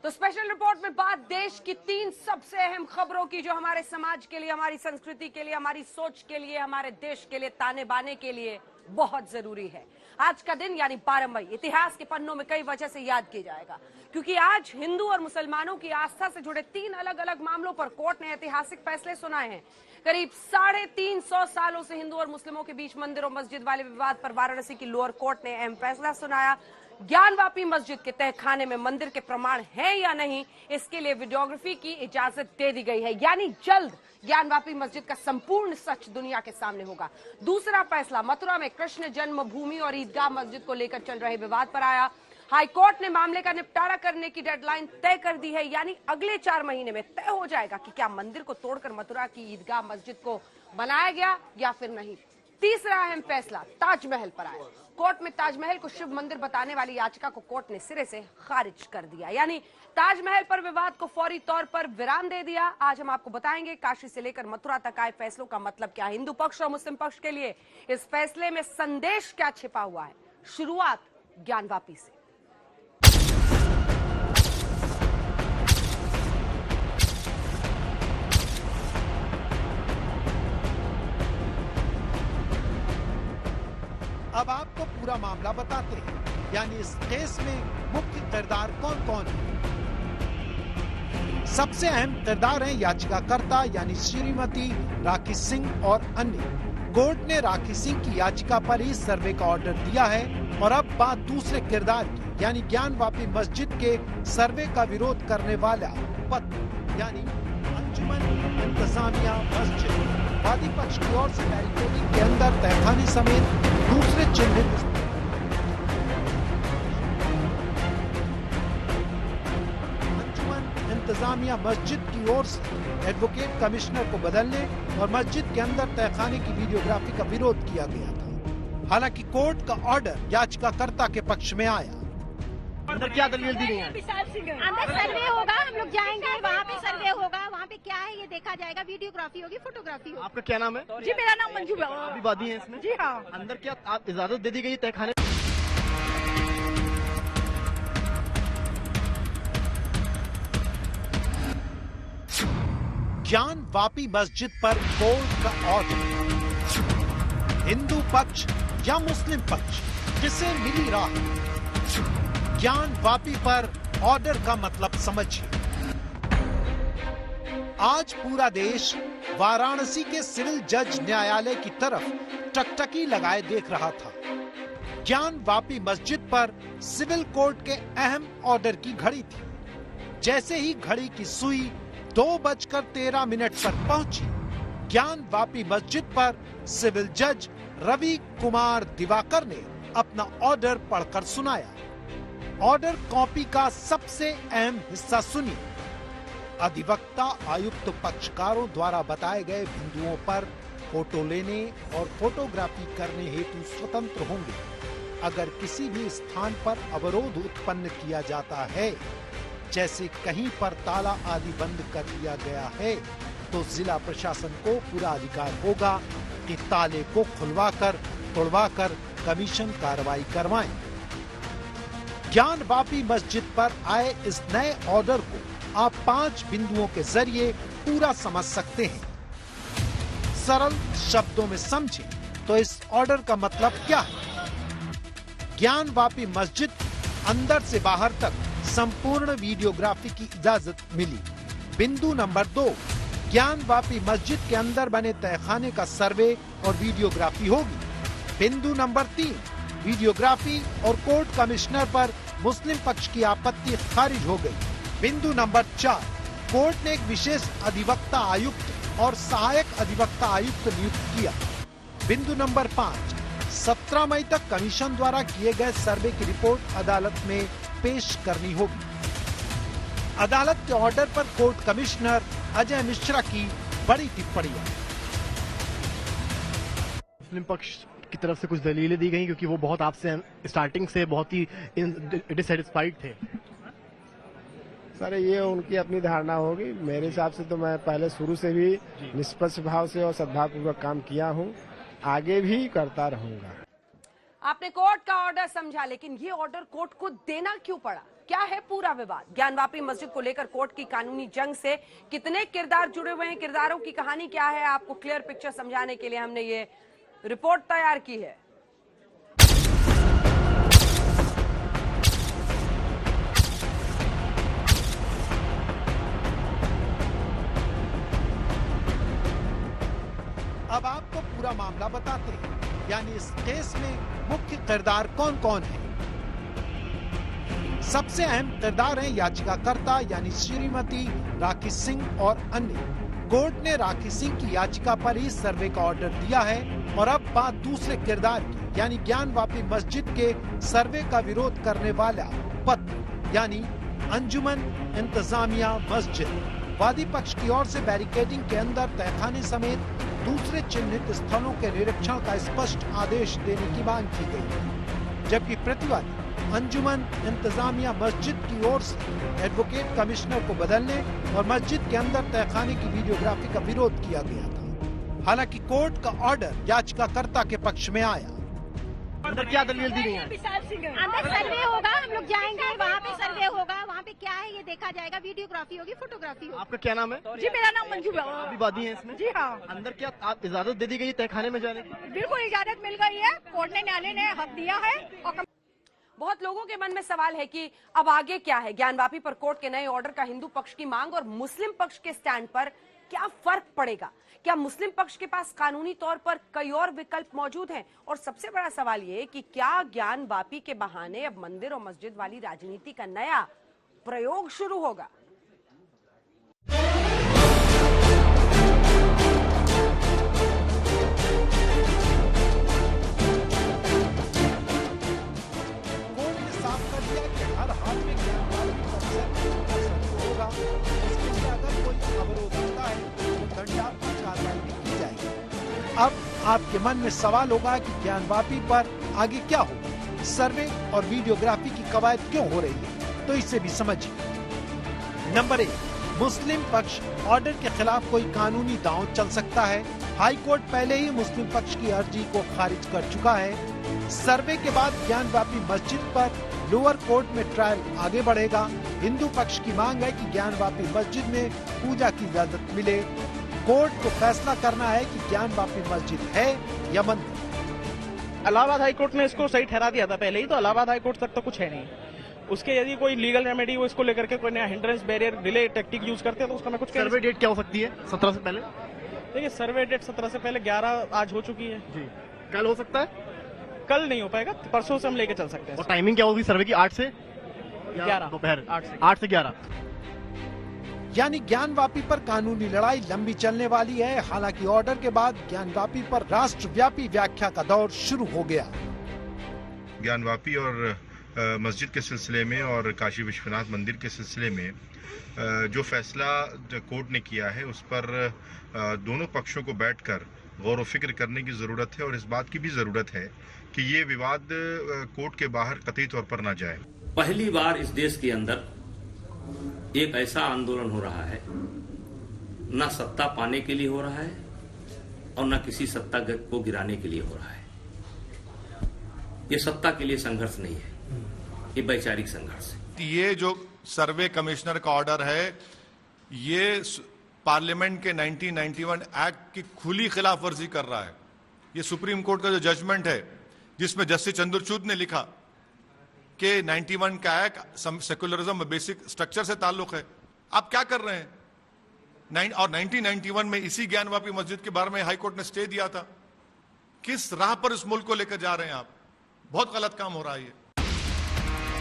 तो special report में बात देश की 3 सबसे अहम खबरों की, जो हमारे समाज के लिए, हमारी संस्कृति के लिए, हमारी सोच के लिए, हमारे देश के लिए, ताने बाने के लिए बहुत जरूरी है। आज का दिन यानी 12 मई इतिहास के पन्नों में कई वजह से याद किया जाएगा, क्योंकि आज हिंदू और मुसलमानों की आस्था से जुड़े 3 अलग अलग मामलों पर कोर्ट ने ऐतिहासिक फैसले सुनाए हैं। करीब 350 सालों से हिंदू और मुस्लिमों के बीच मंदिर और मस्जिद वाले विवाद पर वाराणसी की लोअर कोर्ट ने अहम फैसला सुनाया। ज्ञानवापी मस्जिद के तहखाने में मंदिर के प्रमाण हैं या नहीं, इसके लिए वीडियोग्राफी की इजाजत दे दी गई है, यानी जल्द ज्ञानवापी मस्जिद का संपूर्ण सच दुनिया के सामने होगा। दूसरा फैसला मथुरा में कृष्ण जन्मभूमि और ईदगाह मस्जिद को लेकर चल रहे विवाद पर आया। हाईकोर्ट ने मामले का निपटारा करने की डेडलाइन तय कर दी है, यानी अगले 4 महीने में तय हो जाएगा कि क्या मंदिर को तोड़कर मथुरा की ईदगाह मस्जिद को बनाया गया या फिर नहीं। तीसरा अहम फैसला ताजमहल पर आया। कोर्ट में ताजमहल को शिव मंदिर बताने वाली याचिका को कोर्ट ने सिरे से खारिज कर दिया, यानी ताजमहल पर विवाद को फौरी तौर पर विराम दे दिया। आज हम आपको बताएंगे काशी से लेकर मथुरा तक आए फैसलों का मतलब क्या है, हिंदू पक्ष और मुस्लिम पक्ष के लिए इस फैसले में संदेश क्या छिपा हुआ है। शुरुआत ज्ञानवापी से। अब आपको पूरा मामला बताते हैं, यानी इस केस में मुख्य किरदार कौन कौन है। सबसे अहम किरदार हैं याचिकाकर्ता यानी श्रीमती राखी सिंह और अन्य। कोर्ट ने राखी सिंह की याचिका पर ही सर्वे का ऑर्डर दिया है। और अब बात दूसरे किरदार की, यानी ज्ञानवापी मस्जिद के सर्वे का विरोध करने वाला पत्र यानी अंजुमन इंतजामिया मस्जिद। वादी पक्ष की ओर से बैरिकेडिंग के अंदर तहखाने समेत दूसरे चिन्हित अंजुमन इंतजामिया मस्जिद की ओर से एडवोकेट कमिश्नर को बदलने और मस्जिद के अंदर तहखाने की वीडियोग्राफी का विरोध किया गया था। हालांकि कोर्ट का ऑर्डर याचिकाकर्ता के पक्ष में आया। अंदर क्या दलील दी गई है? अंदर सर्वे होगा, हम लोग जाएंगे, वहाँ पे सर्वे होगा, वहाँ पे क्या है ये देखा जाएगा, वीडियोग्राफी होगी, फोटोग्राफी होगी। आपका क्या नाम है? जी मेरा नाम मंजू है। आप भी वादी हैं इसमें? जी हाँ। अंदर क्या आप इजाजत दे दी गई तहखाने? ज्ञानवापी मस्जिद पर कोर्ट का ऑर्डर। हिंदू पक्ष या मुस्लिम पक्ष, किसे मिली राहत? ज्ञानवापी पर ऑर्डर का मतलब समझिए। आज पूरा देश वाराणसी के सिविल जज न्यायालय की तरफ टकटकी लगाए देख रहा था। ज्ञानवापी मस्जिद पर सिविल कोर्ट के अहम ऑर्डर की घड़ी थी। जैसे ही घड़ी की सुई 2:13 पर पहुंची, ज्ञानवापी मस्जिद पर सिविल जज रवि कुमार दिवाकर ने अपना ऑर्डर पढ़कर सुनाया। ऑर्डर कॉपी का सबसे अहम हिस्सा सुनिए। अधिवक्ता आयुक्त पक्षकारों द्वारा बताए गए बिंदुओं पर फोटो लेने और फोटोग्राफी करने हेतु स्वतंत्र होंगे। अगर किसी भी स्थान पर अवरोध उत्पन्न किया जाता है, जैसे कहीं पर ताला आदि बंद कर दिया गया है, तो जिला प्रशासन को पूरा अधिकार होगा कि ताले को खुलवाकर तोड़वाकर कमीशन कार्रवाई करवाएं। ज्ञानवापी मस्जिद पर आए इस नए ऑर्डर को आप 5 बिंदुओं के जरिए पूरा समझ सकते हैं। सरल शब्दों में समझें तो इस ऑर्डर का मतलब क्या है। ज्ञानवापी मस्जिद अंदर से बाहर तक संपूर्ण वीडियोग्राफी की इजाजत मिली। बिंदु नंबर 2, ज्ञानवापी मस्जिद के अंदर बने तहखाने का सर्वे और वीडियोग्राफी होगी। बिंदु नंबर 3, वीडियोग्राफी और कोर्ट कमिश्नर पर मुस्लिम पक्ष की आपत्ति खारिज हो गई। बिंदु नंबर 4, कोर्ट ने एक विशेष अधिवक्ता आयुक्त और सहायक अधिवक्ता आयुक्त नियुक्त किया। बिंदु नंबर 5, 17 मई तक कमीशन द्वारा किए गए सर्वे की रिपोर्ट अदालत में पेश करनी होगी। अदालत के ऑर्डर पर कोर्ट कमिश्नर अजय मिश्रा की बड़ी टिप्पणियां। मुस्लिम पक्ष की तरफ से कुछ दलीलें दी गई, क्योंकि वो बहुत आपसे स्टार्टिंग से बहुत ही डिससेटिस्फाइड थे। सर ये उनकी अपनी धारणा होगी। मेरे हिसाब से तो मैं पहले शुरू से भी निष्पक्ष भाव से और सद्भावपूर्वक काम किया हूँ, आगे भी करता रहूंगा। आपने कोर्ट का ऑर्डर समझा, लेकिन ये ऑर्डर कोर्ट को देना क्यों पड़ा? क्या है पूरा विवाद? ज्ञानवापी मस्जिद को लेकर कोर्ट की कानूनी जंग से कितने किरदार जुड़े हुए हैं, किरदारों की कहानी क्या है, आपको क्लियर पिक्चर समझाने के लिए हमने ये रिपोर्ट तैयार की है। अब आपको पूरा मामला बताते हैं, यानी इस केस में मुख्य किरदार कौन कौन है। सबसे अहम किरदार हैं याचिकाकर्ता यानी श्रीमती राखी सिंह और अन्य। कोर्ट ने राखी सिंह की याचिका पर ही सर्वे का ऑर्डर दिया है और अब बात दूसरे किरदार की, यानी ज्ञानवापी मस्जिद के सर्वे का विरोध करने वाला पत्र यानी अंजुमन इंतजामिया मस्जिद। वादी पक्ष की ओर से बैरिकेडिंग के अंदर तहखाने समेत दूसरे चिन्हित स्थलों के निरीक्षण का स्पष्ट आदेश देने की मांग की गई, जबकि प्रतिवादी अंजुमन इंतजामिया मस्जिद की ओर से एडवोकेट कमिश्नर को बदलने और मस्जिद के अंदर तहखाने की वीडियोग्राफी का विरोध किया गया था। हालांकि कोर्ट का ऑर्डर याचिकाकर्ता के पक्ष में आया। अंदर क्या दलील दी गई है? अंदर सर्वे होगा, हम लोग जाएंगे, वहाँ पे सर्वे होगा, वहाँ पे क्या है ये देखा जाएगा, वीडियोग्राफी होगी, फोटोग्राफी होगी। आपका क्या नाम है? जी मेरा नाम मंजू है। आप भी वादी हैं इसमें? जी हाँ, अंदर क्या आप इजाजत दे दी गई तहखाने में जाने की? बिल्कुल इजाजत मिल गई है, कोर्ट ने न्यायालय ने हक दिया है। और बहुत लोगों के मन में सवाल है कि अब आगे क्या है। ज्ञानवापी पर कोर्ट के नए ऑर्डर का हिंदू पक्ष की मांग और मुस्लिम पक्ष के स्टैंड पर क्या फर्क पड़ेगा? क्या मुस्लिम पक्ष के पास कानूनी तौर पर कई और विकल्प मौजूद हैं? और सबसे बड़ा सवाल ये कि क्या ज्ञानवापी के बहाने अब मंदिर और मस्जिद वाली राजनीति का नया प्रयोग शुरू होगा? कोर्ट ने साफ कर दिया कि हर हाल में ज्ञानवापी पर सर्वे होगा। इसके लिए अगर कोई अवरोध आता है तो दंडात्मक कार्रवाई भी की जाएगी। अब आपके मन में सवाल होगा कि ज्ञानवापी पर आगे क्या होगा, सर्वे और वीडियोग्राफी की कवायद क्यों हो रही है, तो इसे भी समझिए। नंबर 1, मुस्लिम पक्ष ऑर्डर के खिलाफ कोई कानूनी दांव चल सकता है। हाई कोर्ट पहले ही मुस्लिम पक्ष की अर्जी को खारिज कर चुका है। सर्वे के बाद ज्ञानवापी मस्जिद पर लोअर कोर्ट में ट्रायल आगे बढ़ेगा। हिंदू पक्ष की मांग है कि ज्ञानवापी मस्जिद में पूजा की इजाजत मिले। कोर्ट को फैसला करना है कि ज्ञानवापी मस्जिद है या मंदिर। इलाहाबाद हाई कोर्ट ने इसको सही ठहरा दिया था पहले ही, तो इलाहाबाद हाई कोर्ट तक तो कुछ है नहीं। उसके यदि कोई लीगल रेमेडी वो इसको लेकर के कोई नया hindrance barrier delay technique use करते हैं तो उसका मैं कुछ सर्वे डेट क्या हो सकती है 17 से पहले? देखिए सर्वे डेट 17 से पहले 11 आज हो चुकी है जी, कल हो सकता है? कल नहीं हो पाएगा, परसों से हम लेके चल सकते हैं। और टाइमिंग क्या होगी सर्वे की? 8 से 11 दोपहर 8 से 11। यानी ज्ञानवापी पर कानूनी लड़ाई लंबी चलने वाली है। हालांकि ऑर्डर के बाद ज्ञानवापी पर राष्ट्रव्यापी व्याख्या का दौर शुरू हो गया। ज्ञानवापी और मस्जिद के सिलसिले में और काशी विश्वनाथ मंदिर के सिलसिले में जो फैसला कोर्ट ने किया है उस पर दोनों पक्षों को बैठकर गौर व फिक्र करने की ज़रूरत है और इस बात की भी ज़रूरत है कि ये विवाद कोर्ट के बाहर कतई तौर पर ना जाए। पहली बार इस देश के अंदर एक ऐसा आंदोलन हो रहा है, न सत्ता पाने के लिए हो रहा है और न किसी सत्ता को गिराने के लिए हो रहा है। ये सत्ता के लिए संघर्ष नहीं है, ये वैचारिक संघर्ष है। ये जो सर्वे कमिश्नर का ऑर्डर है ये पार्लियामेंट के 1991 एक्ट की खुली खिलाफ वर्जी कर रहा है। ये सुप्रीम कोर्ट का जो जजमेंट है जिसमें जस्टिस चंद्रचूड़ ने लिखा कि 91 का एक्ट सेकुलरिज्म बेसिक स्ट्रक्चर से ताल्लुक है। आप क्या कर रहे हैं? और 1991 में इसी ज्ञानवापी मस्जिद के बारे में हाई कोर्ट ने स्टे दिया था। किस राह पर इस मुल्क को लेकर जा रहे हैं आप? बहुत गलत काम हो रहा है ये।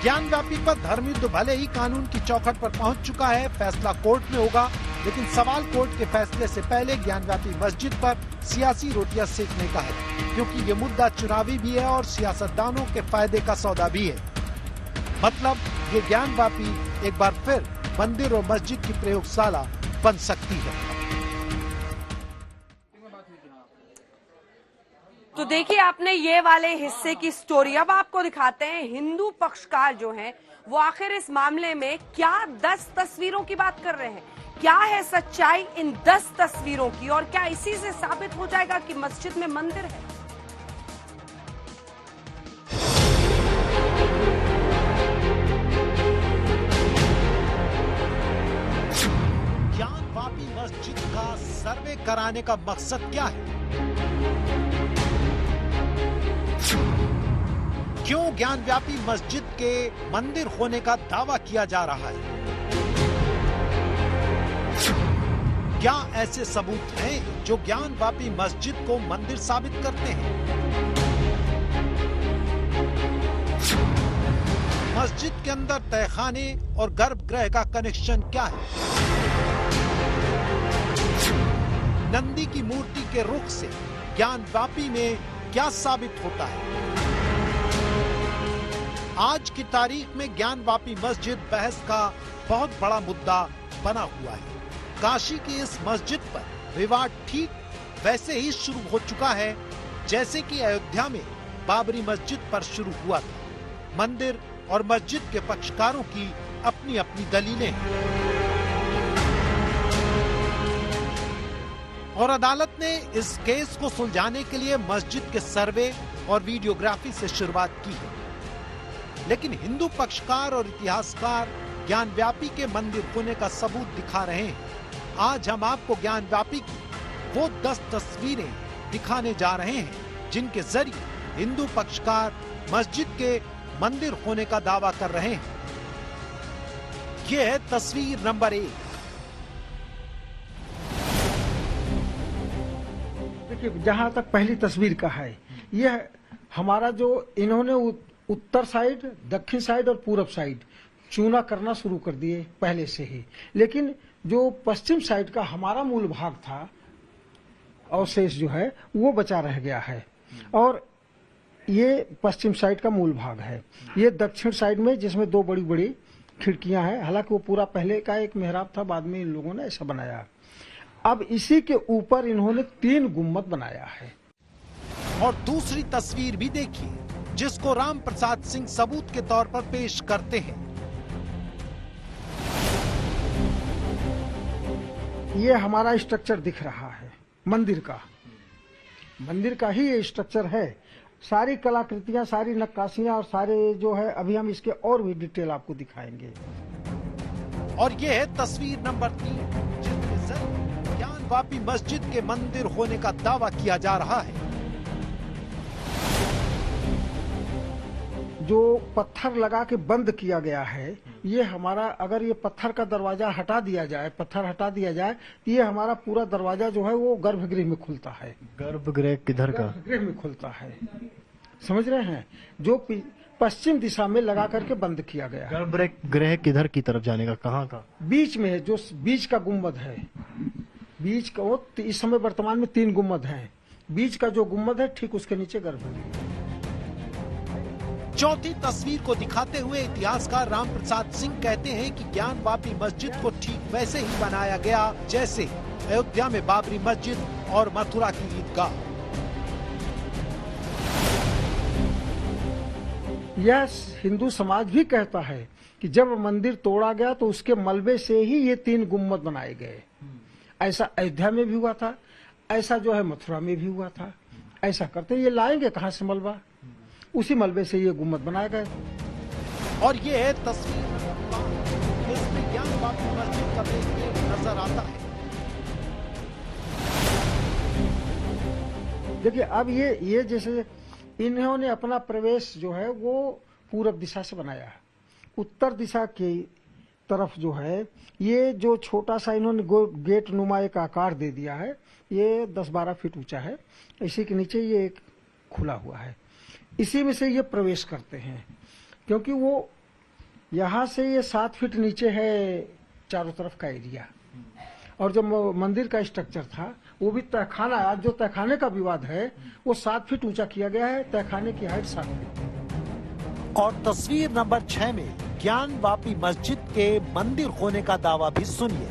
ज्ञानवापी पर धर्म युद्ध भले ही कानून की चौखट पर पहुंच चुका है, फैसला कोर्ट में होगा, लेकिन सवाल कोर्ट के फैसले से पहले ज्ञानवापी मस्जिद पर सियासी रोटियां सेकने का है, क्योंकि ये मुद्दा चुनावी भी है और सियासतदानों के फायदे का सौदा भी है। मतलब ये ज्ञानवापी एक बार फिर मंदिर और मस्जिद की प्रयोगशाला बन सकती है। तो देखिए आपने ये वाले हिस्से की स्टोरी। अब आपको दिखाते हैं हिंदू पक्षकार जो हैं वो आखिर इस मामले में क्या 10 तस्वीरों की बात कर रहे हैं। क्या है सच्चाई इन 10 तस्वीरों की और क्या इसी से साबित हो जाएगा कि मस्जिद में मंदिर है? मस्जिद का सर्वे कराने का मकसद क्या है? क्यों ज्ञानव्यापी मस्जिद के मंदिर होने का दावा किया जा रहा है? क्या ऐसे सबूत हैं जो ज्ञानवापी मस्जिद को मंदिर साबित करते हैं? मस्जिद के अंदर तहखाने और गर्भगृह का कनेक्शन क्या है? नंदी की मूर्ति के रुख से ज्ञानवापी में क्या साबित होता है? आज की तारीख में ज्ञानवापी मस्जिद बहस का बहुत बड़ा मुद्दा बना हुआ है। काशी की इस मस्जिद पर विवाद ठीक वैसे ही शुरू हो चुका है जैसे कि अयोध्या में बाबरी मस्जिद पर शुरू हुआ था। मंदिर और मस्जिद के पक्षकारों की अपनी अपनी दलीलें हैं और अदालत ने इस केस को सुलझाने के लिए मस्जिद के सर्वे और वीडियोग्राफी से शुरुआत की है। लेकिन हिंदू पक्षकार और इतिहासकार ज्ञानव्यापी के मंदिर होने का सबूत दिखा रहे हैं। आज हम आपको ज्ञानव्यापी की वो 10 तस्वीरें दिखाने जा रहे हैं जिनके जरिए हिंदू पक्षकार मस्जिद के मंदिर होने का दावा कर रहे हैं। ये है तस्वीर नंबर 1। देखिए, जहां तक पहली तस्वीर का है, यह हमारा जो इन्होंने उत्तर साइड, दक्षिण साइड और पूरब साइड चूना करना शुरू कर दिए पहले से ही, लेकिन जो पश्चिम साइड का हमारा मूल भाग था अवशेष जो है वो बचा रह गया है और ये पश्चिम साइड का मूल भाग है। ये दक्षिण साइड में जिसमें 2 बड़ी बड़ी खिड़कियां हैं, हालांकि वो पूरा पहले का एक मेहराब था, बाद में इन लोगों ने ऐसा बनाया। अब इसी के ऊपर इन्होंने 3 गुम्मद बनाया है। और दूसरी तस्वीर भी देखिए जिसको राम प्रसाद सिंह सबूत के तौर पर पेश करते हैं। ये हमारा स्ट्रक्चर दिख रहा है मंदिर का ही ये स्ट्रक्चर है। सारी कलाकृतियां, सारी नक्काशियां और सारे जो है, अभी हम इसके और भी डिटेल आपको दिखाएंगे। और ये है तस्वीर नंबर 3 जिसमें जरूर ज्ञानवापी मस्जिद के मंदिर होने का दावा किया जा रहा है। जो पत्थर लगा के बंद किया गया है, ये हमारा, अगर ये पत्थर का दरवाजा हटा दिया जाए, तो ये हमारा पूरा दरवाजा जो है वो गर्भगृह में खुलता है। गर्भगृह किधर का? गर्भगृह में खुलता है, समझ रहे हैं, जो पश्चिम दिशा में लगा करके बंद किया गया है। गर्भगृह किधर की तरफ जाने का, कहाँ का? बीच में है, जो बीच का गुम्बद है, बीच का वो इस समय वर्तमान में 3 गुम्बद हैं। बीच का जो गुम्बद है ठीक उसके नीचे गर्भगृह। चौथी तस्वीर को दिखाते हुए इतिहासकार राम प्रसाद सिंह कहते हैं कि ज्ञानवापी मस्जिद को ठीक वैसे ही बनाया गया जैसे अयोध्या में बाबरी मस्जिद और मथुरा की ईदगाह। यह हिंदू समाज भी कहता है कि जब मंदिर तोड़ा गया तो उसके मलबे से ही ये 3 गुम्बद बनाए गए। ऐसा अयोध्या में भी हुआ था, ऐसा जो है मथुरा में भी हुआ था। ऐसा करते ये लाएंगे कहाँ से मलबा, उसी मलबे से ये गुम्बद बनाए गए। और ये है तस्वीर इसमें ज्ञानवापी मस्जिद का बेस नजर आता है। देखिए, अब ये जैसे इन्होंने अपना प्रवेश जो है वो पूरब दिशा से बनाया, उत्तर दिशा की तरफ जो है ये जो छोटा सा इन्होंने गेट नुमा एक आकार दे दिया है, ये 10-12 फीट ऊंचा है। इसी के नीचे ये एक खुला हुआ है, इसी में से ये प्रवेश करते हैं, क्योंकि वो यहाँ से ये 7 फीट नीचे है चारों तरफ का एरिया। और जो मंदिर का स्ट्रक्चर था वो भी तहखाना, आज जो तहखाने का विवाद है वो 7 फीट ऊंचा किया गया है, तहखाने की हाइट 7 फीट। और तस्वीर नंबर 6 में ज्ञानवापी मस्जिद के मंदिर होने का दावा भी सुनिए।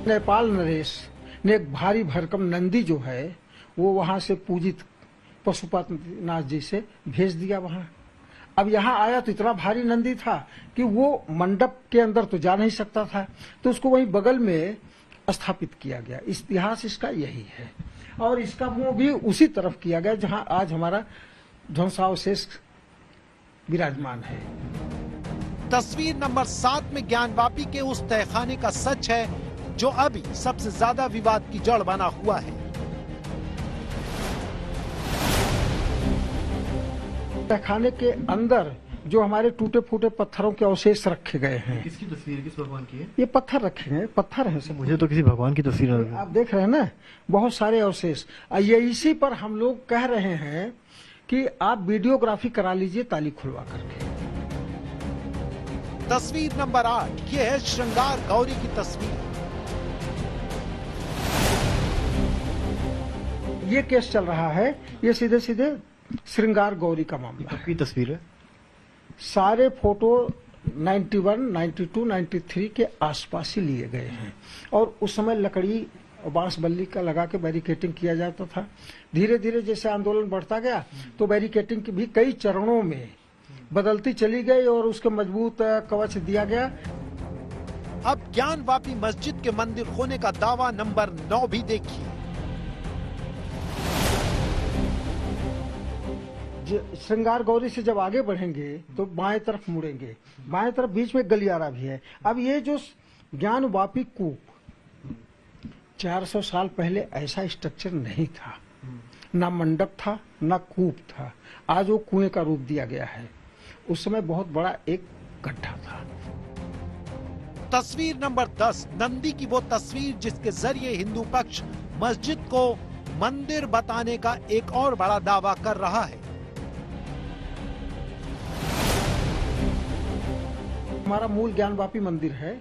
नेपाल नरेश ने एक भारी भरकम नंदी जो है वो वहां से पूजित पशुपतिनाथ जी से भेज दिया वहां। अब यहाँ आया तो इतना भारी नंदी था कि वो मंडप के अंदर तो जा नहीं सकता था, तो उसको वहीं बगल में स्थापित किया गया। इतिहास इसका यही है। और इसका मुंह भी उसी तरफ किया गया जहां आज हमारा ध्वंसावशेष विराजमान है। तस्वीर नंबर 7 में ज्ञानवापी के उस तहखाने का सच है जो अभी सबसे ज्यादा विवाद की जड़ बना हुआ है। तहखाने के अंदर जो हमारे टूटे फूटे पत्थरों के अवशेष रखे गए हैं। किसकी तस्वीर, किस भगवान की है? ये पत्थर रखे हैं, पत्थर है सब। मुझे तो किसी भगवान की तस्वीर लग रही है। आप देख रहे हैं ना, बहुत सारे अवशेष। ये इसी पर हम लोग कह रहे हैं कि आप वीडियोग्राफी करा लीजिए ताली खुलवा करके। तस्वीर नंबर 8 ये है श्रृंगार गौरी की तस्वीर। ये केस चल रहा है, ये सीधे सीधे श्रृंगार गौरी का मामला की तस्वीर है। सारे फोटो 91, 92, 93 के आसपास ही लिए गए हैं और उस समय लकड़ी और बांस बल्ली का लगा के बैरिकेटिंग किया जाता था। धीरे धीरे जैसे आंदोलन बढ़ता गया तो बैरिकेटिंग की भी कई चरणों में बदलती चली गई और उसके मजबूत कवच दिया गया। अब ज्ञानवापी मस्जिद के मंदिर होने का दावा नंबर 9 भी देखिए। श्रृंगार गौरी से जब आगे बढ़ेंगे तो बाएं तरफ मुड़ेंगे, बाएं तरफ बीच में गलियारा भी है। अब ये जो ज्ञानवापी कूप 400 साल पहले ऐसा स्ट्रक्चर नहीं था, ना मंडप था ना कूप था। आज वो कुएं का रूप दिया गया है। उस समय बहुत बड़ा एक गड्ढा था। तस्वीर नंबर 10 नंदी की वो तस्वीर जिसके जरिए हिंदू पक्ष मस्जिद को मंदिर बताने का एक और बड़ा दावा कर रहा है। हमारा मूल ज्ञानवापी मंदिर है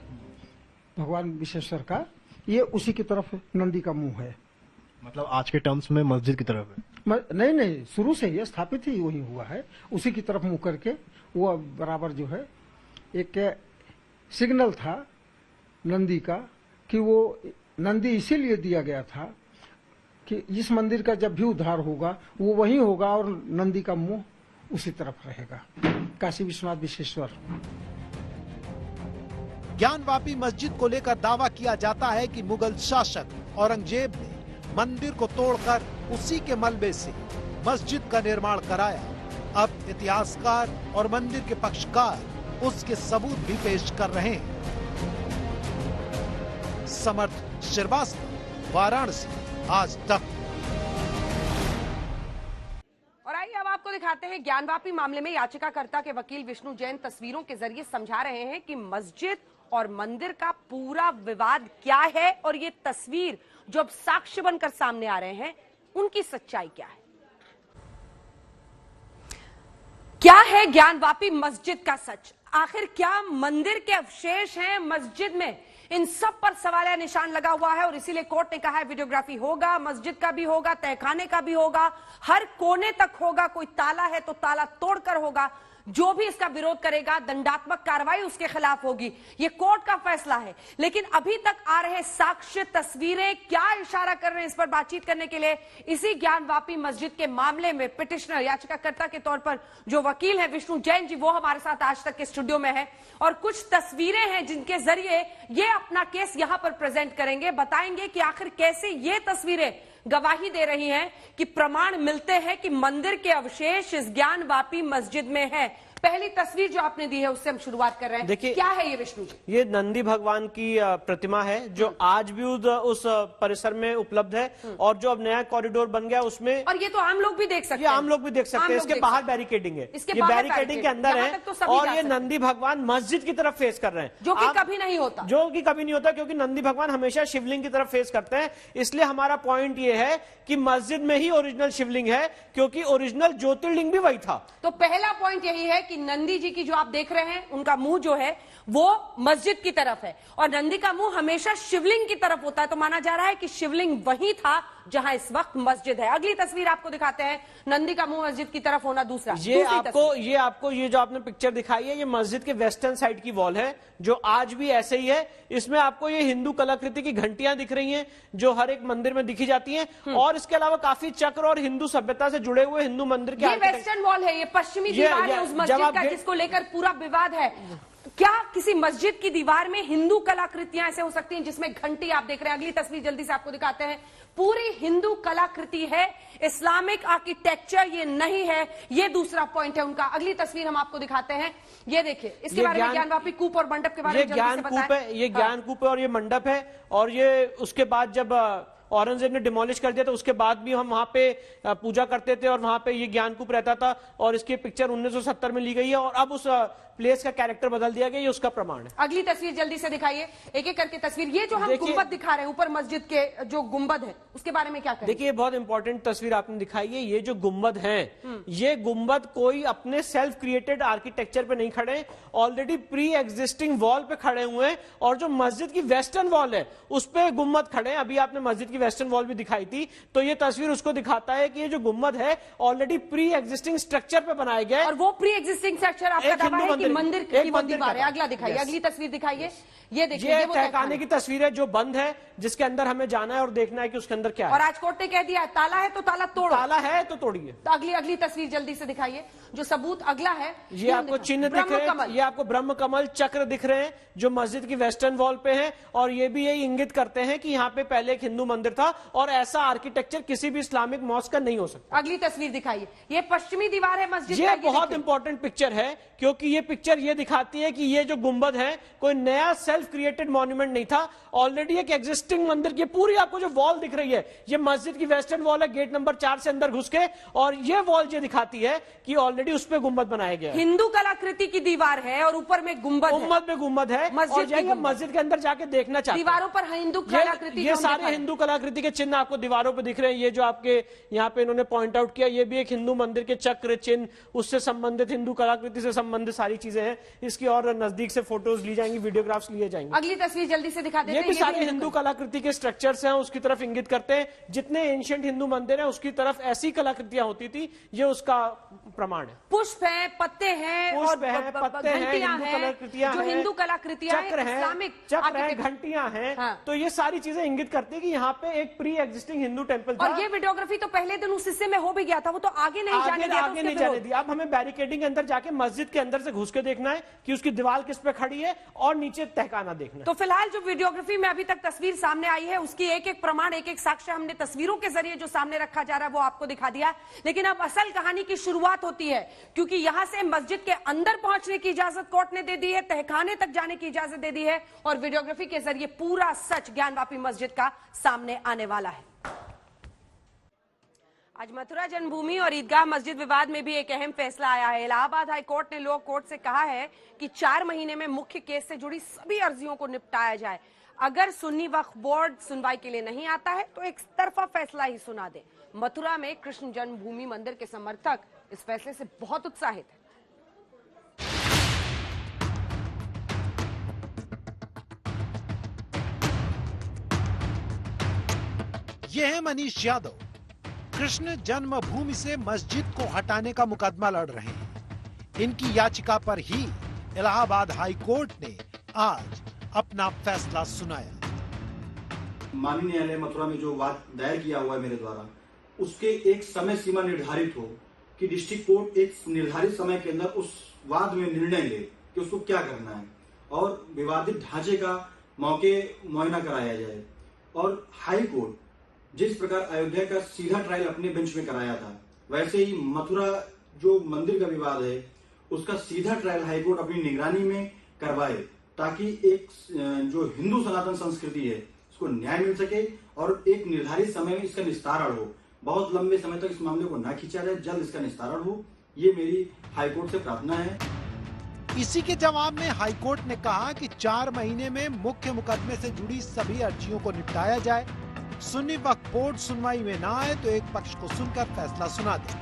भगवान विश्वेश्वर का, ये उसी की तरफ नंदी का मुंह है। मतलब आज के टर्म्स में मस्जिद की तरफ है? नहीं, शुरू से ही स्थापित ही वही हुआ है, उसी की तरफ मुंह करके। वो बराबर जो है एक सिग्नल था नंदी का कि वो नंदी इसीलिए दिया गया था कि इस मंदिर का जब भी उद्धार होगा वो वही होगा और नंदी का मुंह उसी तरफ रहेगा। काशी विश्वनाथ विश्वेश्वर। ज्ञानवापी मस्जिद को लेकर दावा किया जाता है कि मुगल शासक औरंगजेब ने मंदिर को तोड़कर उसी के मलबे से मस्जिद का निर्माण कराया। अब इतिहासकार और मंदिर के पक्षकार उसके सबूत भी पेश कर रहे हैं। समर्थ श्रीवास्तव, वाराणसी, आज तक। और आइए अब आपको दिखाते हैं ज्ञानवापी मामले में याचिकाकर्ता के वकील विष्णु जैन तस्वीरों के जरिए समझा रहे हैं कि मस्जिद और मंदिर का पूरा विवाद क्या है और ये तस्वीर जो अब साक्ष्य बनकर सामने आ रहे हैं उनकी सच्चाई क्या है। क्या है ज्ञानवापी मस्जिद का सच? आखिर क्या मंदिर के अवशेष हैं मस्जिद में? इन सब पर सवालिया निशान लगा हुआ है और इसीलिए कोर्ट ने कहा है वीडियोग्राफी होगा, मस्जिद का भी होगा, तहखाने का भी होगा, हर कोने तक होगा। कोई ताला है तो ताला तोड़कर होगा। जो भी इसका विरोध करेगा दंडात्मक कार्रवाई उसके खिलाफ होगी। ये कोर्ट का फैसला है। लेकिन अभी तक आ रहे साक्ष्य, तस्वीरें क्या इशारा कर रहे हैं, इस पर बातचीत करने के लिए इसी ज्ञानवापी मस्जिद के मामले में पिटिशनर, याचिकाकर्ता के तौर पर जो वकील है विष्णु जैन जी, वो हमारे साथ आज तक के स्टूडियो में है और कुछ तस्वीरें हैं जिनके जरिए ये अपना केस यहां पर प्रेजेंट करेंगे। बताएंगे कि आखिर कैसे ये तस्वीरें गवाही दे रही हैं कि प्रमाण मिलते हैं कि मंदिर के अवशेष इस ज्ञानवापी मस्जिद में है। पहली तस्वीर जो आपने दी है उससे हम शुरुआत कर रहे हैं। देखिए क्या है ये विष्णु जी? ये नंदी भगवान की प्रतिमा है जो आज भी उस परिसर में उपलब्ध है और जो अब नया कॉरिडोर बन गया उसमें, और ये तो आम लोग भी देख सकते हैं। आम लोग भी देख सकते हैं। इसके बाहर बैरिकेडिंग है, ये बैरिकेडिंग के अंदर है और ये नंदी भगवान मस्जिद की तरफ फेस कर रहे हैं, जो कि कभी नहीं होता, क्योंकि नंदी भगवान हमेशा शिवलिंग की तरफ फेस करते हैं। इसलिए हमारा पॉइंट ये है कि मस्जिद में ही ओरिजिनल शिवलिंग है क्योंकि ओरिजिनल ज्योतिर्लिंग भी वही था। तो पहला पॉइंट यही है कि नंदी जी की जो आप देख रहे हैं उनका मुंह जो है वो मस्जिद की तरफ है और नंदी का मुंह हमेशा शिवलिंग की तरफ होता है। तो माना जा रहा है कि शिवलिंग वही था जहां इस वक्त मस्जिद है। अगली तस्वीर आपको दिखाते हैं, नंदी का मुंह मस्जिद की तरफ होना। ये आपको ये जो आपने पिक्चर दिखाई है ये मस्जिद के वेस्टर्न साइड की वॉल है जो आज भी ऐसे ही है। इसमें आपको ये हिंदू कलाकृति की घंटियां दिख रही हैं जो हर एक मंदिर में दिखी जाती हैं और इसके अलावा काफी चक्र और हिंदू सभ्यता से जुड़े हुए हिंदू मंदिर के वेस्टर्न वॉल है, ये पश्चिमी दीवार है उस मस्जिद का जिसको लेकर पूरा विवाद है। क्या किसी मस्जिद की दीवार में हिंदू कलाकृतियां ऐसे हो सकती हैं जिसमें घंटी आप देख रहे हैं? अगली तस्वीर जल्दी से आपको दिखाते हैं। पूरी हिंदू कलाकृति है, इस्लामिक आर्किटेक्चर ये नहीं है, ये दूसरा पॉइंट है उनका। अगली तस्वीर हम आपको दिखाते हैं, ये देखिए, इसके बारे में ज्ञानवापी कूप और मंडप के बारे में ज्ञान कूप है, ये ज्ञान कूप है और ये मंडप है। और ये उसके बाद जब औरंगजेब ने डिमोलिश कर दिया तो उसके बाद भी हम वहां पे पूजा करते थे और वहां पे ये ज्ञानकूप रहता था। और इसकी पिक्चर 1970 में ली गई है और अब उस प्लेस का कैरेक्टर बदल दिया गया, ये उसका प्रमाण है। अगली तस्वीर जल्दी से दिखाइए, एक एक करके तस्वीर। ये जो हम गुंबद दिखा रहे हैं ऊपर मस्जिद के, जो गुंबद है उसके बारे में क्या कहें? देखिए, बहुत इंपॉर्टेंट तस्वीर आपने दिखाई है। ये जो गुंबद हैं, ये गुंबद कोई अपने सेल्फ क्रिएटेड आर्किटेक्चर पे नहीं खड़े, ऑलरेडी प्री एग्जिस्टिंग वॉल पे खड़े हुए हैं। और जो मस्जिद की वेस्टर्न वॉल है उस पे गुंबद खड़े हैं। अभी आपने मस्जिद की वेस्टर्न वॉल भी दिखाई थी, तो ये तस्वीर उसको दिखाता है कि ये जो गुंबद है ऑलरेडी प्री एग्जिस्टिंग स्ट्रक्चर पे बनाया गया है। और वो प्री एग्जिस्टिंग स्ट्रक्चर आपका दावा है कि मंदिर की दीवार है। अगला दिखाइए, अगली तस्वीर दिखाइए, ये देखिए, ये तहखाने की तस्वीर है जो बंद है, जिसके अंदर हमें जाना है और देखना है कि उसके अंदर क्या है। और आज कोर्ट ने कह दिया ताला है तो ताला तोड़ो, ताला है तो तोड़िए। तो अगली तस्वीर जल्दी से दिखाइए, जो सबूत अगला है। ये आपको चिन्ह दिख रहे हैं, ये आपको ब्रह्म कमल चक्र दिख रहे हैं जो मस्जिद की वेस्टर्न वॉल पे हैं। और ये भी यही इंगित करते हैं कि यहाँ पे पहले एक हिंदू मंदिर था और ऐसा आर्किटेक्चर किसी भी इस्लामिक मॉस्क का नहीं हो सकता। अगली तस्वीर दिखाइए, ये पश्चिमी दीवार है मस्जिद। ये बहुत इंपॉर्टेंट पिक्चर है क्योंकि ये पिक्चर ये दिखाती है कि ये जो गुंबद है कोई नया सेल्फ क्रिएटेड मॉन्यूमेंट नहीं था, ऑलरेडी एक एग्जिस्टिंग मंदिर की पूरी आपको जो वॉल दिख रही है, ये मस्जिद की वेस्टर्न वॉल है, गेट नंबर 4 से अंदर घुस के। और ये वॉल ये दिखाती है कि ऑलरेडी उस पे गुंबद बनाया गया है। हिंदू कलाकृति की दीवार है और ऊपर में गुंबद में गुंबद है। मस्जिद के अंदर जाके देखना चाहते हैं। दीवारों पर हिंदू कलाकृति, ये सारे हिंदू कलाकृति के चिन्ह आपको दीवारों पे दिख रहे हैं। ये जो आपके यहाँ पे इन्होंने पॉइंट आउट किया, ये भी एक हिंदू मंदिर के चक्र चिन्ह, उससे संबंधित हिंदू कलाकृति से संबंधित सारी चीजें हैं। इसकी और नजदीक से फोटोज ली जाएंगी, वीडियोग्राफ्स लिए जाएंगे। अगली तस्वीर जल्दी से दिखा देते हैं। ये भी सारे हिंदू कलाकृति के स्ट्रक्चर्स हैं, उसकी तरफ इंगित करते हैं। जितने एंशिएंट हिंदू मंदिर हैं उसकी तरफ ऐसी कलाकृतियां होती थी, ये उसका प्रमाण है। पुष्प है, पत्ते हैं, पुष्प है, पत्ते हैं, हिंदू कलाकृतियां जो हिंदू कलाकृतियां चक्र है, चक्र है, घंटियां हैं। तो ये सारी चीजें इंगित करती है कि यहाँ पे एक प्री एग्जिस्टिंग हिंदू टेम्पल था। और ये वीडियोग्राफी तो पहले दिन उस हिस्से में हो भी गया था, वो तो आगे नहीं जाने दिया। अब हमें बैरिकेडिंग के अंदर जाके मस्जिद के अंदर से घुस के देखना है कि उसकी दीवार किस पे खड़ी है और नीचे तहखाना देखना है। तो फिलहाल जो वीडियोग्राफी में अभी तक तस्वीर सामने आई है उसकी एक एक प्रमाण, एक एक साक्ष्य हमने तस्वीरों के जरिए जो सामने रखा जा रहा है वो आपको दिखा दिया। लेकिन अब असल कहानी की शुरुआत होती है, क्योंकि यहां से मस्जिद के अंदर पहुंचने की इजाजत कोर्ट ने दे दी है, तहखाने तक जाने की इजाजत दे दी है और वीडियोग्राफी के जरिए पूरा सच ज्ञानवापी मस्जिद का सामने आने वाला है। आज मथुरा जन्मभूमि और ईदगाह मस्जिद विवाद में भी एक अहम फैसला आया है। इलाहाबाद हाई कोर्ट ने लोक कोर्ट से कहा है कि 4 महीने में मुख्य केस से जुड़ी सभी अर्जियों को निपटाया जाए। अगर सुन्नी वक्फ बोर्ड सुनवाई के लिए नहीं आता है तो एक तरफा फैसला ही सुना दे। मथुरा में कृष्ण जन्मभूमि मंदिर के समर्थक इस फैसले से बहुत उत्साहित है। यह है मनीष यादव, कृष्ण जन्मभूमि से मस्जिद को हटाने का मुकदमा लड़ रहे हैं। इनकी याचिका पर ही इलाहाबाद हाई कोर्ट ने आज अपना फैसला सुनाया। माननीय न्यायालय मथुरा में जो वाद दायर किया हुआ है मेरे द्वारा, उसके एक समय सीमा निर्धारित हो कि डिस्ट्रिक्ट कोर्ट एक निर्धारित समय के अंदर उस वाद में निर्णय ले कि उसको क्या करना है और विवादित ढांचे का मौके मुआयना कराया जाए। और हाई कोर्ट जिस प्रकार अयोध्या का सीधा ट्रायल अपने बेंच में कराया था, वैसे ही मथुरा जो मंदिर का विवाद है उसका सीधा ट्रायल हाईकोर्ट अपनी निगरानी में करवाए, ताकि एक जो हिंदू सनातन संस्कृति है उसको न्याय मिल सके और एक निर्धारित समय में इसका निस्तारण हो। बहुत लंबे समय तक इस मामले को न खींचा जाए, जल्द इसका निस्तारण हो, ये मेरी हाईकोर्ट से प्रार्थना है। इसी के जवाब में हाईकोर्ट ने कहा कि 4 महीने में मुख्य मुकदमे से जुड़ी सभी अर्जियों को निपटाया जाए। सुन्नी वक्फ बोर्ड सुनवाई में ना आए तो एक पक्ष को सुनकर फैसला सुना दे।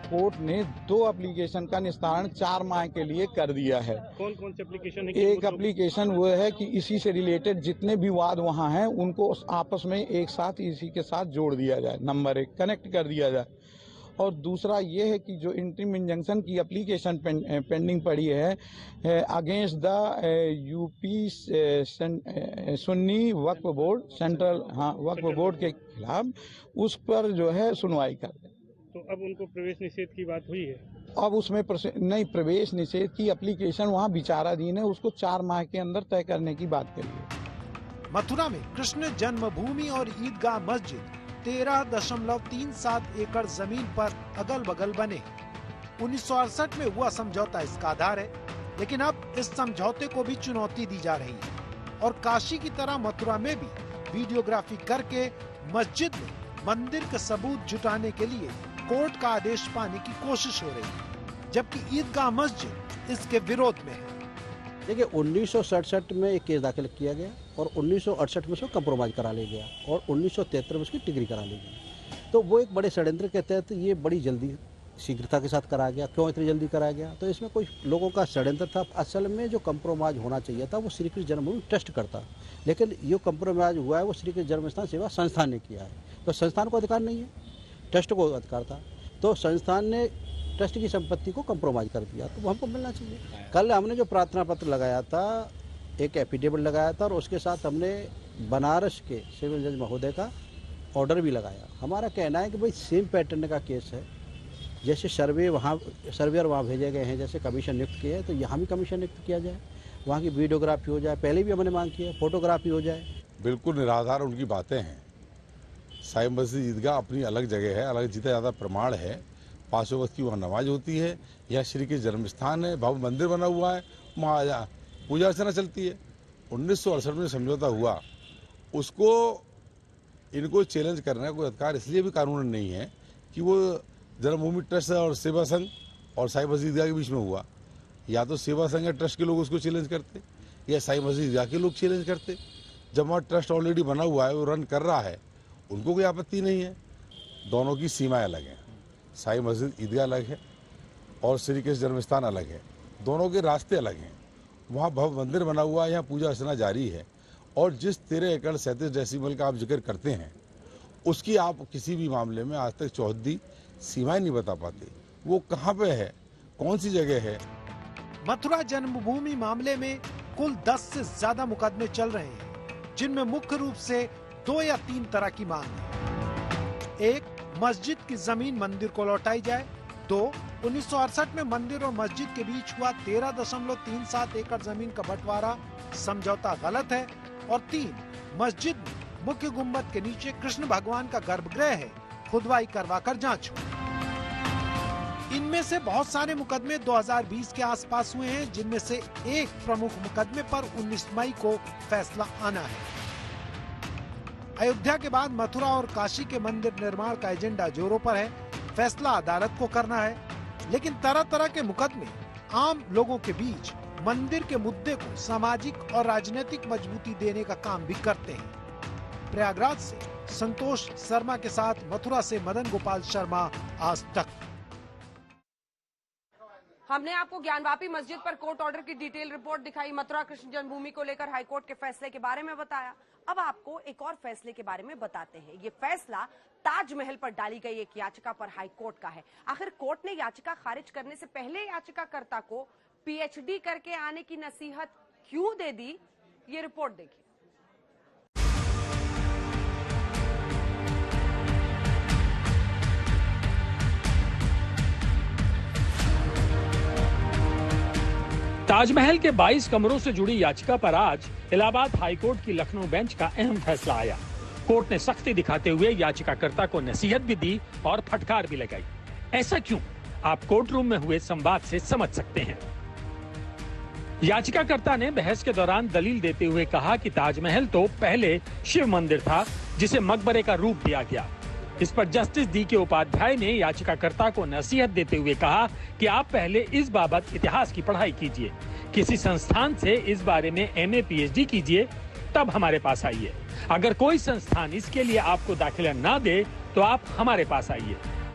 कोर्ट ने 2 एप्लीकेशन का निस्तारण 4 माह के लिए कर दिया है। कौन कौन से एप्लीकेशन है? एक एप्लीकेशन वो है कि इसी से रिलेटेड जितने भी वाद वहाँ हैं उनको आपस में एक साथ इसी के साथ जोड़ दिया जाए, नंबर 1 कनेक्ट कर दिया जाए। और दूसरा ये है कि जो इंटरिम इंजंक्शन की एप्लीकेशन पेंडिंग पड़ी है against the UP Sunni Waqf board, central Waqf board के खिलाफ, उस पर जो है सुनवाई कर दे। तो अब उनको प्रवेश निषेध की बात हुई है? अब उसमें नहीं, प्रवेश निषेध की एप्लीकेशन वहाँ विचाराधीन है, उसको 4 माह के अंदर तय करने की बात करिए। मथुरा में कृष्ण जन्मभूमि और ईदगाह मस्जिद 13.37 एकड़ जमीन पर अगल बगल बने। 1968 में हुआ समझौता इसका आधार है, लेकिन अब इस समझौते को भी चुनौती दी जा रही है और काशी की तरह मथुरा में भी वीडियोग्राफी करके मस्जिद में मंदिर के सबूत जुटाने के लिए कोर्ट का आदेश पाने की कोशिश हो रही है, जबकि ईदगाह मस्जिद इसके विरोध में है। देखिए 1967 में एक केस दाखिल किया गया और 1968 में उसको कंप्रोमाइज करा लिया गया और 1973 में उसकी डिग्री करा ली गई। तो वो एक बड़े षड्यंत्र के तहत ये बड़ी जल्दी शीघ्रता के साथ करा गया। क्यों इतनी जल्दी करा गया? तो इसमें कोई लोगों का षड्यंत्र था। असल में जो कंप्रोमाइज होना चाहिए था वो श्री कृष्ण जन्मभूमि ट्रस्ट करता, लेकिन ये कंप्रोमाइज हुआ है वो श्री कृष्ण जन्मस्थान सेवा संस्थान ने किया है। तो संस्थान को अधिकार नहीं है, ट्रस्ट को अधिकार था। तो संस्थान ने ट्रस्ट की संपत्ति को कंप्रोमाइज कर दिया, तो वो हमको मिलना चाहिए। कल हमने जो प्रार्थना पत्र लगाया था, एक एफिडेविट लगाया था और उसके साथ हमने बनारस के सिविल जज महोदय का ऑर्डर भी लगाया। हमारा कहना है कि भाई सेम पैटर्न का केस है, जैसे सर्वेयर वहाँ भेजे गए हैं, जैसे कमीशन नियुक्त किए हैं, तो यहाँ भी कमीशन नियुक्त किया जाए, वहाँ की वीडियोग्राफी हो जाए। पहले भी हमने मांग की है, फोटोग्राफी हो जाए। बिल्कुल निराधार उनकी बातें हैं। साईं मस्जिद ईदगाह अपनी अलग जगह है, अलग जितना ज़्यादा प्रमाण है। 5 वक्त की वहाँ नमाज होती है, यह श्री के जन्मस्थान है, भव्य मंदिर बना हुआ है, वहाँ पूजा अर्चना चलती है। 1968 में समझौता हुआ, उसको इनको चैलेंज करने का कोई अधिकार इसलिए भी कानून नहीं है कि वो जन्मभूमि ट्रस्ट और सेवा संघ और साईं मस्जिद ईदगाह के बीच में हुआ। या तो सेवा संघ या ट्रस्ट के लोग उसको चैलेंज करते या साईं मस्जिद ईदगाह के लोग चैलेंज करते। जब वहाँ ट्रस्ट ऑलरेडी बना हुआ है, वो रन कर रहा है, उनको कोई आपत्ति नहीं है। दोनों की सीमाएं अलग हैं। साईं मस्जिद ईदगाह अलग है और श्री कृष्ण जन्मस्थान अलग है, दोनों के रास्ते अलग हैं। वहाँ भव्य मंदिर बना हुआ है, यहाँ पूजा अर्चना जारी है। और जिस 13 एकड़ 37 डेसिमल का आप जिक्र करते हैं, उसकी आप किसी भी मामले में आज तक चौहद्दी सीमाएं नहीं बता पाते। वो कहाँ पे है, कौन सी जगह है। मथुरा जन्मभूमि मामले में कुल 10 से ज्यादा मुकदमे चल रहे हैं, जिनमें मुख्य रूप से 2 या 3 तरह की मांग है। एक, मस्जिद की जमीन मंदिर को लौटाई जाए। 2, 1968 में मंदिर और मस्जिद के बीच हुआ 13.37 एकड़ जमीन का बंटवारा समझौता गलत है। और 3, मस्जिद में मुख्य गुम्बद के नीचे कृष्ण भगवान का गर्भगृह है, खुदवाई करवाकर जांच हो। इनमें से बहुत सारे मुकदमे 2020 के आसपास हुए हैं, जिनमें से एक प्रमुख मुकदमे पर 19 मई को फैसला आना है। अयोध्या के बाद मथुरा और काशी के मंदिर निर्माण का एजेंडा जोरों पर है। फैसला अदालत को करना है, लेकिन तरह तरह के मुकदमे आम लोगों के बीच मंदिर के मुद्दे को सामाजिक और राजनीतिक मजबूती देने का काम भी करते हैं। प्रयागराज से संतोष शर्मा के साथ मथुरा से मदन गोपाल शर्मा, आज तक। हमने आपको ज्ञानवापी मस्जिद पर कोर्ट ऑर्डर की डिटेल रिपोर्ट दिखाई, मथुरा कृष्ण जन्मभूमि को लेकर हाईकोर्ट के फैसले के बारे में बताया। अब आपको एक और फैसले के बारे में बताते हैं। ये फैसला ताजमहल पर डाली गई एक याचिका पर हाईकोर्ट का है। आखिर कोर्ट ने याचिका खारिज करने से पहले याचिकाकर्ता को पीएचडी करके आने की नसीहत क्यों दे दी, ये रिपोर्ट देखिए। ताजमहल के 22 कमरों से जुड़ी याचिका पर आज इलाहाबाद हाईकोर्ट की लखनऊ बेंच का अहम फैसला आया। कोर्ट ने सख्ती दिखाते हुए याचिकाकर्ता को नसीहत भी दी और फटकार भी लगाई। ऐसा क्यों, आप कोर्ट रूम में हुए संवाद से समझ सकते हैं। याचिकाकर्ता ने बहस के दौरान दलील देते हुए कहा कि ताजमहल तो पहले शिव मंदिर था, जिसे मकबरे का रूप दिया गया। इस पर जस्टिस डी.के. उपाध्याय ने याचिकाकर्ता को नसीहत देते हुए कहा कि आप पहले इस बाबत इतिहास की पढ़ाई कीजिए, किसी संस्थान से इस बारे में MA PhD कीजिए, तब हमारे पास आइए। अगर कोई संस्थान इसके लिए आपको दाखिला ना दे तो आप हमारे पास आइए।